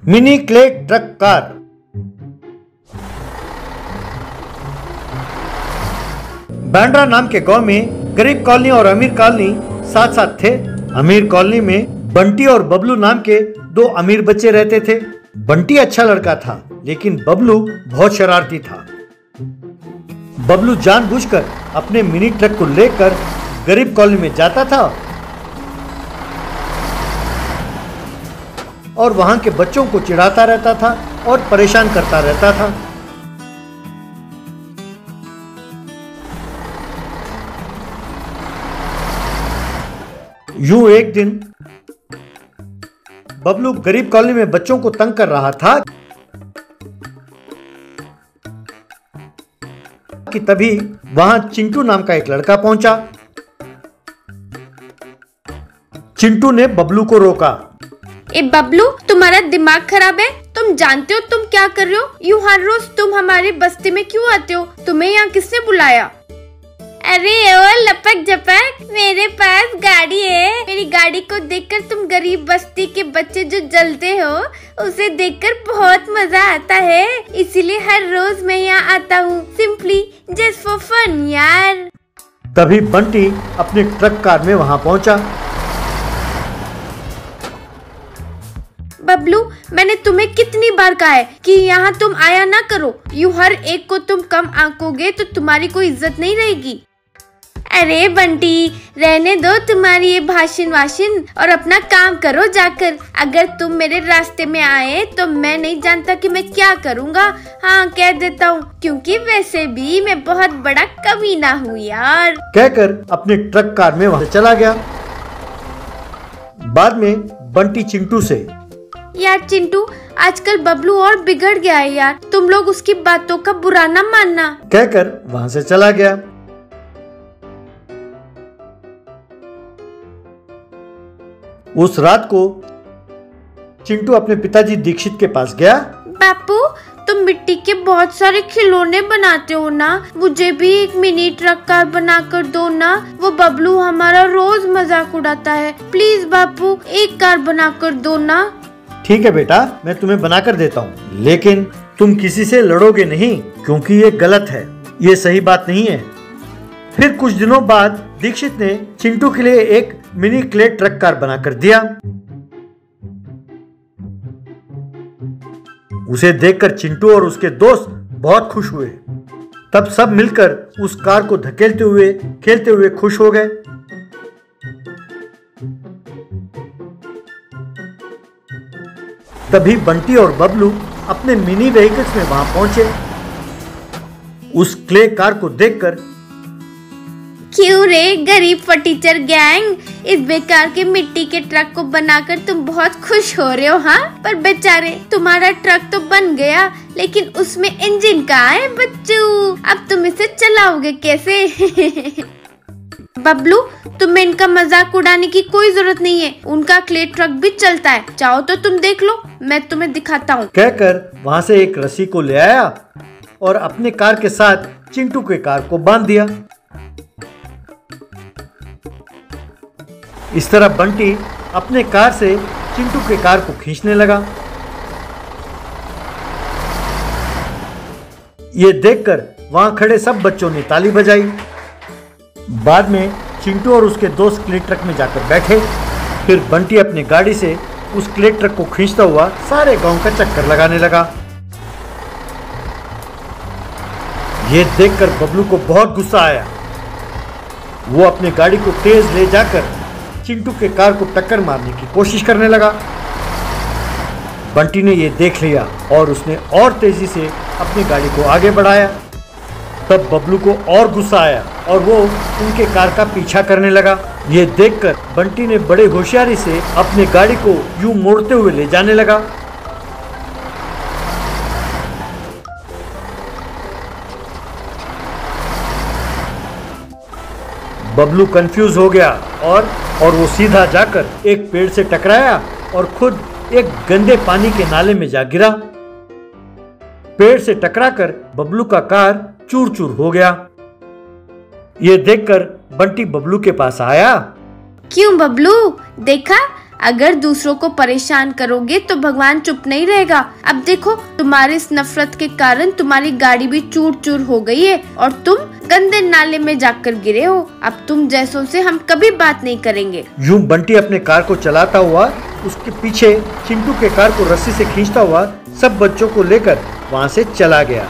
Mini clay truck car. Bandra नाम के गांव में गरीब कॉलोनी और अमीर कॉलोनी साथ साथ थे। अमीर कॉलोनी में बंटी और बबलू नाम के दो अमीर बच्चे रहते थे। बंटी अच्छा लड़का था, लेकिन बबलू बहुत शरारती था। बबलू जानबूझकर अपने मिनी ट्रक को लेकर गरीब कॉलोनी में जाता था और वहां के बच्चों को चिढ़ाता रहता था और परेशान करता रहता था। यूं एक दिन बबलू गरीब कॉलोनी में बच्चों को तंग कर रहा था कि तभी वहां चिंटू नाम का एक लड़का पहुंचा। चिंटू ने बबलू को रोका। ए बबलू, तुम्हारा दिमाग खराब है? तुम जानते हो तुम क्या कर रहे हो? यूं हर रोज तुम हमारी बस्ती में क्यों आते हो? तुम्हें यहाँ किसने बुलाया? अरे ओ लपक झपक, मेरे पास गाड़ी है। मेरी गाड़ी को देखकर तुम गरीब बस्ती के बच्चे जो जलते हो, उसे देखकर बहुत मजा आता है। इसीलिए हर रोज मैं यहाँ आता हूँ, सिंपली जस्ट फॉर फन यार। तभी बंटी अपने ट्रक कार में वहाँ पहुँचा। बबलू, मैंने तुम्हें कितनी बार कहा है कि यहाँ तुम आया ना करो। यूं हर एक को तुम कम आंकोगे तो तुम्हारी कोई इज्जत नहीं रहेगी। अरे बंटी, रहने दो तुम्हारी ये भाषण वाषण और अपना काम करो जाकर। अगर तुम मेरे रास्ते में आए तो मैं नहीं जानता कि मैं क्या करूँगा। हाँ, कह देता हूँ, क्योंकि वैसे भी मैं बहुत बड़ा कमीना हूँ यार। कहकर अपने ट्रक कार में वहाँ चला गया। बाद में बंटी चिंटू से, यार चिंटू, आजकल बबलू और बिगड़ गया है यार, तुम लोग उसकी बातों का बुरा ना मानना। कहकर वहाँ से चला गया। उस रात को चिंटू अपने पिताजी दीक्षित के पास गया। बापू, तुम मिट्टी के बहुत सारे खिलौने बनाते हो ना, मुझे भी एक मिनी ट्रक कार बना कर दो ना। वो बबलू हमारा रोज मजाक उड़ाता है। प्लीज बापू, एक कार बना कर दो ना। ठीक है बेटा, मैं तुम्हें बनाकर देता हूँ, लेकिन तुम किसी से लड़ोगे नहीं, क्योंकि ये गलत है, ये सही बात नहीं है। फिर कुछ दिनों बाद दीक्षित ने चिंटू के लिए एक मिनी क्ले ट्रक कार बनाकर दिया। उसे देखकर चिंटू और उसके दोस्त बहुत खुश हुए। तब सब मिलकर उस कार को धकेलते हुए खेलते हुए खुश हो गए। तभी बंटी और बबलू अपने मिनी व्हीकल्स में वहां पहुंचे। उस क्ले कार को देखकर, क्यों रे गरीब फटीचर गैंग, इस बेकार के मिट्टी के ट्रक को बनाकर तुम बहुत खुश हो रहे हो? हाँ, पर बेचारे तुम्हारा ट्रक तो बन गया, लेकिन उसमें इंजन कहाँ है बच्चू? अब तुम इसे चलाओगे कैसे? बबलू, तुम्हें इनका मजाक उड़ाने की कोई जरूरत नहीं है। उनका क्ले ट्रक भी चलता है, चाहो तो तुम देख लो, मैं तुम्हें दिखाता हूँ। कहकर वहाँ से एक रस्सी को ले आया और अपने कार के साथ चिंटू के कार को बांध दिया। इस तरह बंटी अपने कार से चिंटू के कार को खींचने लगा। ये देखकर वहां खड़े सब बच्चों ने ताली बजाई। बाद में चिंटू और उसके दोस्त क्ले ट्रक में जाकर बैठे। फिर बंटी अपनी गाड़ी से उस क्ले ट्रक को खींचता हुआ सारे गांव का चक्कर लगाने लगा। ये देखकर बबलू को बहुत गुस्सा आया। वो अपनी गाड़ी को तेज ले जाकर चिंटू के कार को टक्कर मारने की कोशिश करने लगा। बंटी ने ये देख लिया और उसने और तेजी से अपनी गाड़ी को आगे बढ़ाया। तब बबलू को और गुस्सा आया और वो उनके कार का पीछा करने लगा। ये देखकर बंटी ने बड़े होशियारी से अपनी गाड़ी को यूं मोड़ते हुए ले जाने लगा। बबलू कंफ्यूज हो गया और वो सीधा जाकर एक पेड़ से टकराया और खुद एक गंदे पानी के नाले में जा गिरा। पेड़ से टकराकर बबलू का कार चूर चूर हो गया। ये देखकर बंटी बबलू के पास आया। क्यों बबलू, देखा अगर दूसरों को परेशान करोगे तो भगवान चुप नहीं रहेगा। अब देखो, तुम्हारी इस नफरत के कारण तुम्हारी गाड़ी भी चूर चूर हो गई है और तुम गंदे नाले में जाकर गिरे हो। अब तुम जैसों से हम कभी बात नहीं करेंगे। यूं बंटी अपने कार को चलाता हुआ उसके पीछे चिंटू के कार को रस्सी से खींचता हुआ सब बच्चों को लेकर वहाँ से चला गया।